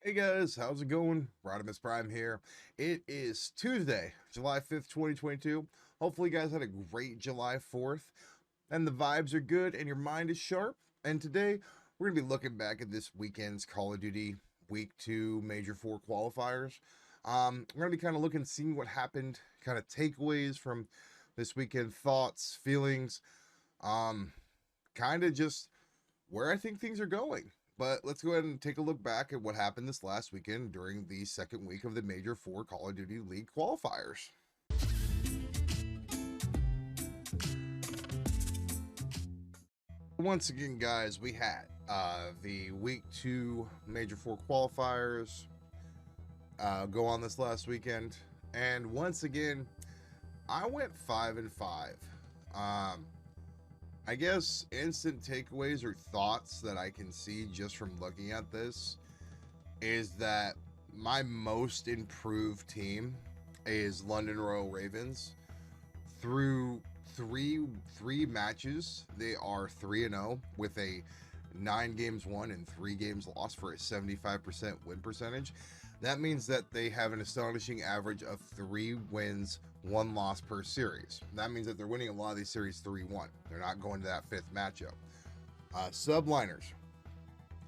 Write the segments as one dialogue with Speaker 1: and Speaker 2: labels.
Speaker 1: Hey guys, how's it going? Rodimus Prime here. It is Tuesday, July 5th, 2022. Hopefully, you guys had a great July 4th and the vibes are good and your mind is sharp. And today, we're going to be looking back at this weekend's Call of Duty Week 2 Major 4 qualifiers. We're going to be kind of looking, seeing what happened, kind of takeaways from this weekend, thoughts, feelings, um, kind of just where I think things are going. But let's go ahead and take a look back at what happened this last weekend during the second week of the Major 4 Call of Duty League qualifiers. Once again, guys, we had the Week 2 Major 4 qualifiers go on this last weekend. And once again, I went 5 and 5. I guess instant takeaways or thoughts that I can see just from looking at this is that my most improved team is London Royal Ravens. Through three matches, they are 3-0 with a 9 games won and 3 games lost for a 75% win percentage. That means that they have an astonishing average of 3 wins, 1 loss per series. That means that they're winning a lot of these series 3-1. They're not going to that 5th matchup. Subliners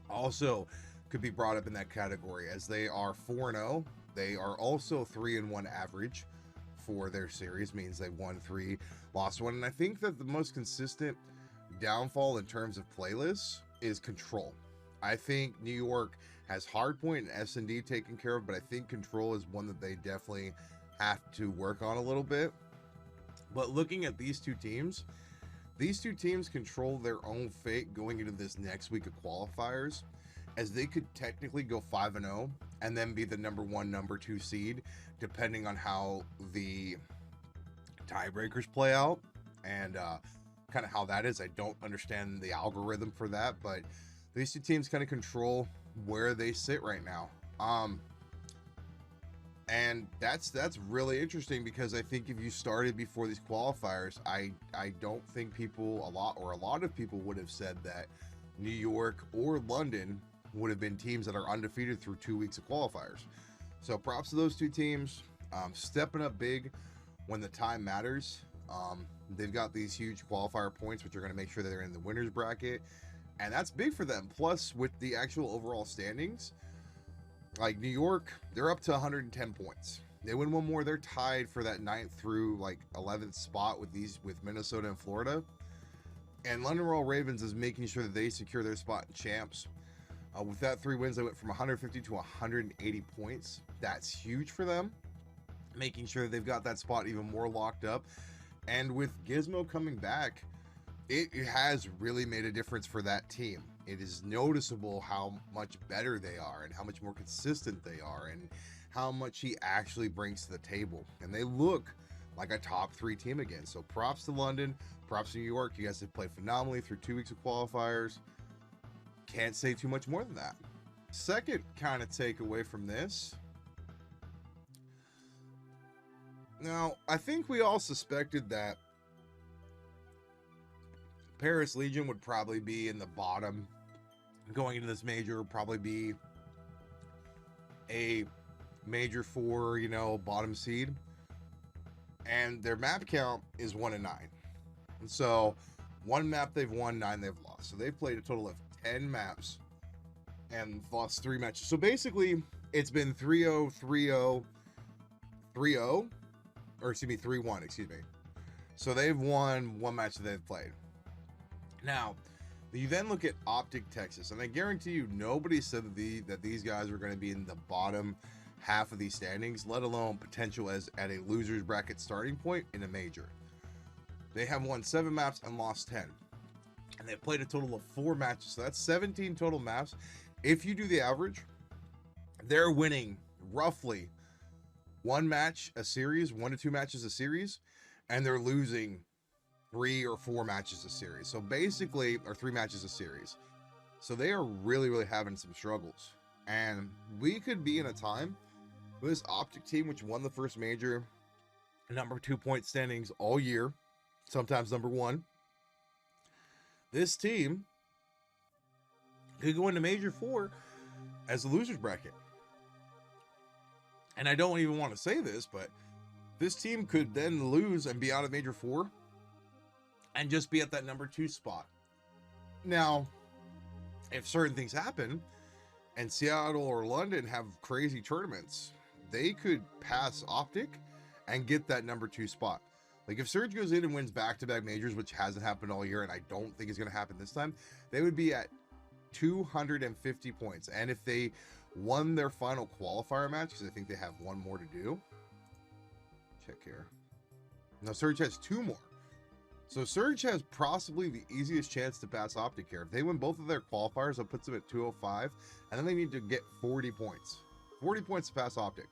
Speaker 1: also could be brought up in that category as they are 4-0. They are also 3-1 average for their series, means they won 3, lost 1. And I think that the most consistent downfall in terms of playlists is Control. I think New York has Hardpoint and S&D taken care of, but I think Control is one that they definitely have to work on a little bit. But looking at these two teams control their own fate going into this next week of qualifiers, as they could technically go 5-0 and then be the number 1, number 2 seed, depending on how the tiebreakers play out and kind of how that is. I don't understand the algorithm for that, but these two teams kind of control where they sit right now. And that's really interesting because I think if you started before these qualifiers, I don't think a lot of people would have said that New York or London would have been teams that are undefeated through 2 weeks of qualifiers. So props to those two teams, stepping up big when the time matters. They've got these huge qualifier points, which are going to make sure that they're in the winners bracket, and that's big for them. Plus, with the actual overall standings, like New York, they're up to 110 points. They win one more, they're tied for that 9th through 11th spot with Minnesota and Florida. And London Royal Ravens is making sure that they secure their spot in champs. With that 3 wins, they went from 150 to 180 points. That's huge for them, making sure they've got that spot even more locked up. And with Gizmo coming back, it has really made a difference for that team. It is noticeable how much better they are and how much more consistent they are and how much he actually brings to the table. And they look like a top 3 team again. So props to London, props to New York. You guys have played phenomenally through 2 weeks of qualifiers. Can't say too much more than that. Second kind of takeaway from this. Now, I think we all suspected that Paris Legion would probably be in the bottom going into this major, would probably be a major 4, bottom seed. And their map count is 1 and 9. And so 1 map they've won, 9 they've lost. So they've played a total of 10 maps and lost 3 matches. So basically, it's been 3-0, 3-0, 3-0, or excuse me, 3-1, excuse me. So they've won 1 match that they've played. Now, you then look at Optic Texas, and I guarantee you nobody said that these guys were going to be in the bottom half of these standings, let alone potential as at a loser's bracket starting point in a major. They have won 7 maps and lost 10. And they've played a total of 4 matches. So that's 17 total maps. If you do the average, they're winning roughly 1 match a series, 1 to 2 matches a series, and they're losing 3 or 4 matches a series. So basically, or 3 matches a series. So they are really, really having some struggles. And we could be in a time with this Optic team, which won the first major, number 2 point standings all year, sometimes number 1. This team could go into major 4 as the losers bracket. And I don't even want to say this, but this team could then lose and be out of Major 4 and just be at that number 2 spot. Now, if certain things happen and Seattle or London have crazy tournaments, they could pass Optic and get that number 2 spot. Like if Surge goes in and wins back-to-back majors, which hasn't happened all year, and I don't think is going to happen this time, they would be at 250 points. And if they won their final qualifier match, because I think they have one more to do. Check here. Now Surge has 2 more. So Surge has possibly the easiest chance to pass Optic here. If they win both of their qualifiers, that puts them at 205, and then they need to get 40 points. 40 points to pass Optic.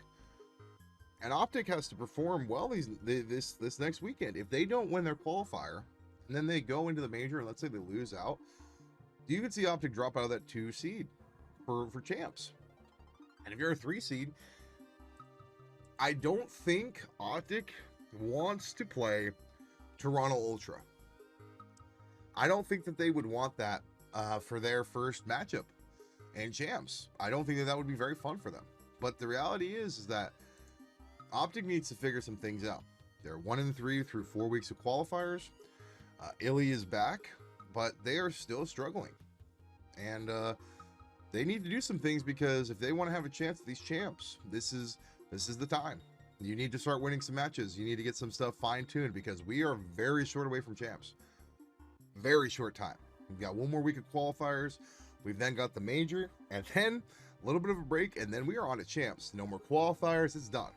Speaker 1: And Optic has to perform well this next weekend. If they don't win their qualifier, and then they go into the major, and let's say they lose out, you can see Optic drop out of that 2 seed for champs. And if you're a 3 seed, I don't think Optic wants to play Toronto Ultra. I don't think that they would want that for their first matchup in champs. I don't think that would be very fun for them. But the reality is that Optic needs to figure some things out. They're 1-3 through 4 weeks of qualifiers. Illy is back, but they are still struggling. And they need to do some things, because if they want to have a chance at these champs, this is the time. You need to start winning some matches. You need to get some stuff fine-tuned, because we are very short away from champs. Very short time. We've got 1 more week of qualifiers. We've then got the major, and then a little bit of a break, and then we are on to champs. No more qualifiers. It's done.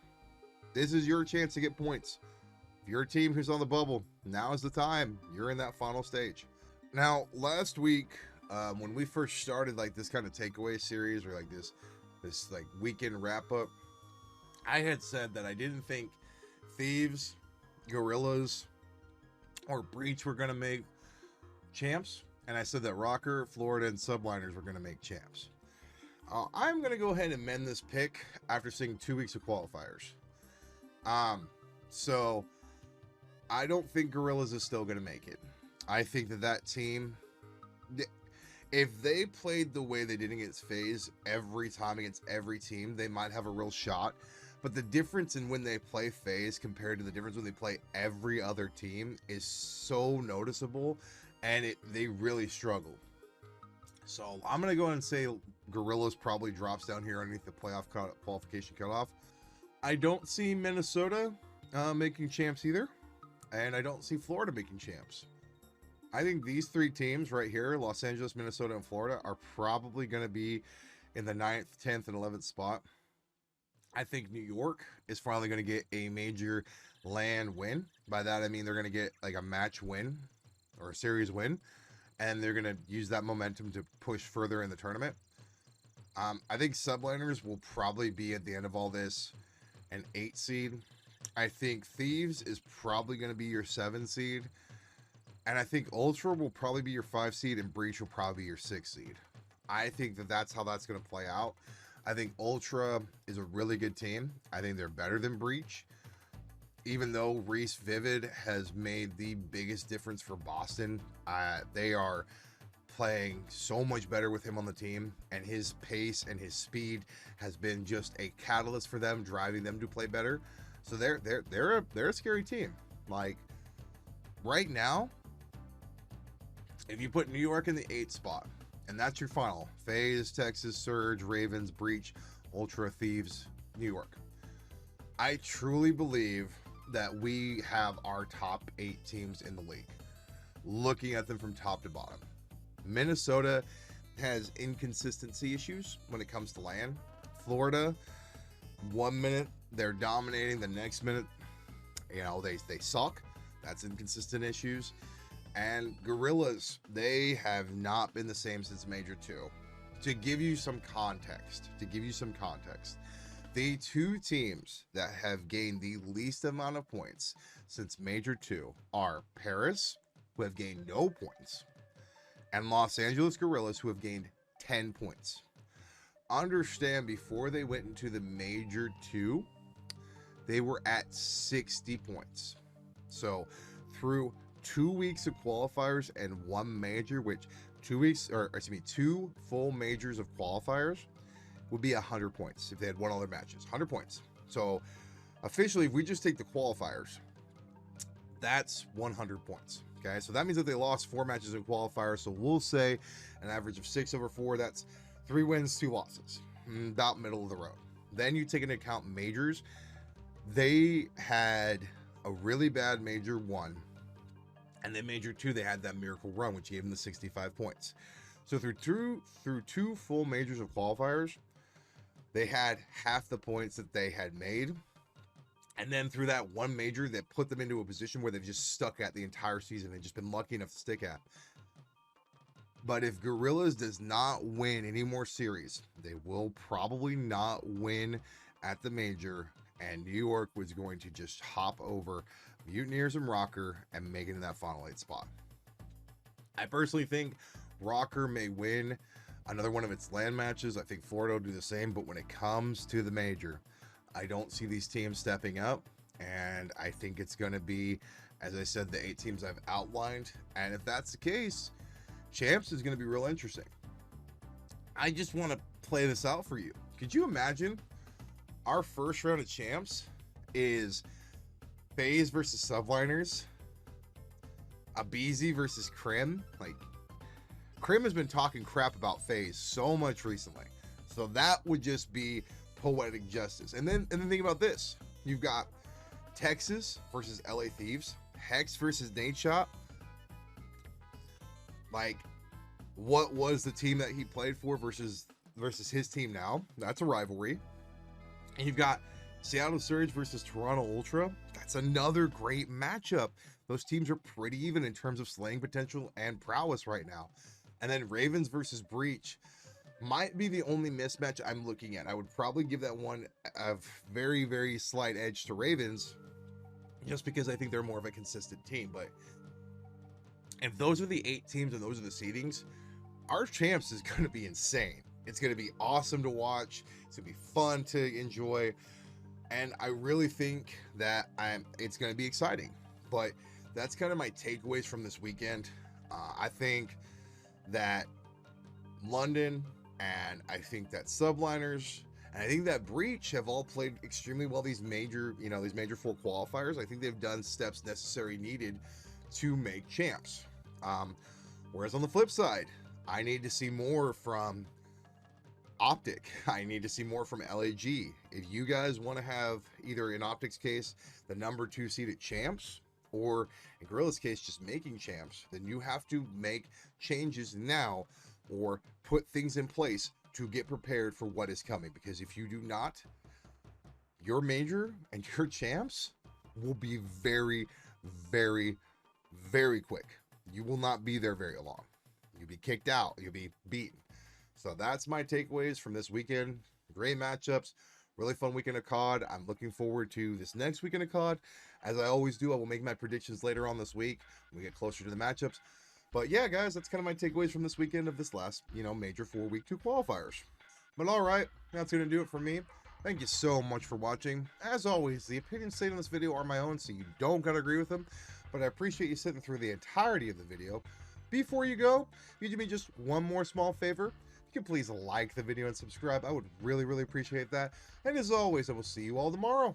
Speaker 1: This is your chance to get points. If you're a team who's on the bubble, now is the time. You're in that final stage. Now, last week, when we first started like this kind of takeaway series, or like this like weekend wrap up, I had said that I didn't think Thieves, Gorillas, or Breach were going to make champs. And I said that Rocker, Florida, and Subliners were going to make champs. I'm going to go ahead and mend this pick after seeing 2 weeks of qualifiers. So I don't think Gorillas is still going to make it. I think that team, if they played the way they did against FaZe every time against every team, they might have a real shot. But the difference in when they play FaZe compared to the difference when they play every other team is so noticeable, and they really struggle. So I'm going to go ahead and say Gorillas probably drops down here underneath the playoff qualification cutoff. I don't see Minnesota making champs either, and I don't see Florida making champs. I think these 3 teams right here, Los Angeles, Minnesota, and Florida, are probably going to be in the 9th, 10th, and 11th spot. I think New York is finally going to get a major LAN win. By that, I mean they're going to get like a match win or a series win, and they're going to use that momentum to push further in the tournament. I think Subliners will probably be, at the end of all this, an 8 seed. I think Thieves is probably going to be your 7 seed. And I think Ultra will probably be your 5 seed, and Breach will probably be your 6 seed. I think that's how that's going to play out. I think Ultra is a really good team. I think they're better than Breach. Even though Reese Vivid has made the biggest difference for Boston, they are playing so much better with him on the team, and his pace and his speed has been just a catalyst for them, driving them to play better. So they're a scary team. Like right now, if you put New York in the 8th spot, and that's your final, FaZe, Texas, Surge, Ravens, Breach, Ultra, Thieves, New York, I truly believe that we have our top 8 teams in the league, looking at them from top to bottom. Minnesota has inconsistency issues when it comes to LAN. Florida, 1 minute they're dominating, the next minute, they suck. That's inconsistent issues. And Gorillas, they have not been the same since Major 2. To give you some context, the 2 teams that have gained the least amount of points since Major 2 are Paris, who have gained no points, and Los Angeles Gorillas, who have gained 10 points. Understand, before they went into the Major 2, they were at 60 points. So through 2 weeks of qualifiers and 1 major, which 2 full majors of qualifiers, would be 100 points if they had won all their matches. 100 points. So officially, if we just take the qualifiers, that's 100 points. Okay, so that means that they lost 4 matches in qualifiers. So we'll say an average of 6/4. That's 3 wins, 2 losses. About middle of the road. Then you take into account majors. They had a really bad major 1. And then major 2, they had that miracle run, which gave them the 65 points. So through 2 full majors of qualifiers, they had half the points that they had made. And then through that one major that put them into a position where they've just stuck at the entire season. They've just been lucky enough to stick at. But if Gorillas does not win any more series, they will probably not win at the major. And New York was going to just hop over Mutineers and Rocker and make it in that final 8 spot. I personally think Rocker may win another one of its land matches. I think Florida will do the same. But when it comes to the major, I don't see these teams stepping up, and I think it's going to be, as I said, the 8 teams I've outlined. And if that's the case, Champs is going to be real interesting. I just want to play this out for you. Could you imagine our first round of Champs is FaZe versus Subliners, Abizi versus Krim? Like, Krim has been talking crap about FaZe so much recently. So that would just be poetic justice. And then think about this. You've got Texas versus LA Thieves, Hex versus Nate Shot. Like, what was the team that he played for versus his team now? That's a rivalry. And you've got Seattle Surge versus Toronto Ultra. That's another great matchup. Those teams are pretty even in terms of slaying potential and prowess right now. And then Ravens versus Breach might be the only mismatch I'm looking at. I would probably give that one a very, very slight edge to Ravens, just because I think they're more of a consistent team. But if those are the 8 teams and those are the seedings, our Champs is going to be insane. It's going to be awesome to watch. It's going to be fun to enjoy. And I really think that it's going to be exciting. But that's kind of my takeaways from this weekend. I think that London, and I think that Subliners, and I think that Breach have all played extremely well these major 4 qualifiers. I think they've done steps necessary needed to make Champs. Whereas on the flip side, I need to see more from Optic. I need to see more from LAG. If you guys want to have, either in Optic's case, the number 2 seeded Champs, or in Gorilla's case, just making Champs, then you have to make changes now or put things in place to get prepared for what is coming. Because if you do not, your major and your Champs will be very, very, very quick. You will not be there very long. You'll be kicked out. You'll be beaten. So that's my takeaways from this weekend. Great matchups. Really fun weekend of COD. I'm looking forward to this next weekend of COD. As I always do, I will make my predictions later on this week when we get closer to the matchups. But yeah, guys, that's kind of my takeaways from this weekend of this last, major 4 week 2 qualifiers. But all right, that's going to do it for me. Thank you so much for watching. As always, the opinions stated in this video are my own, so you don't got to agree with them. But I appreciate you sitting through the entirety of the video. Before you go, you do me just one more small favor. You can please like the video and subscribe. I would really, really appreciate that. And as always, I will see you all tomorrow.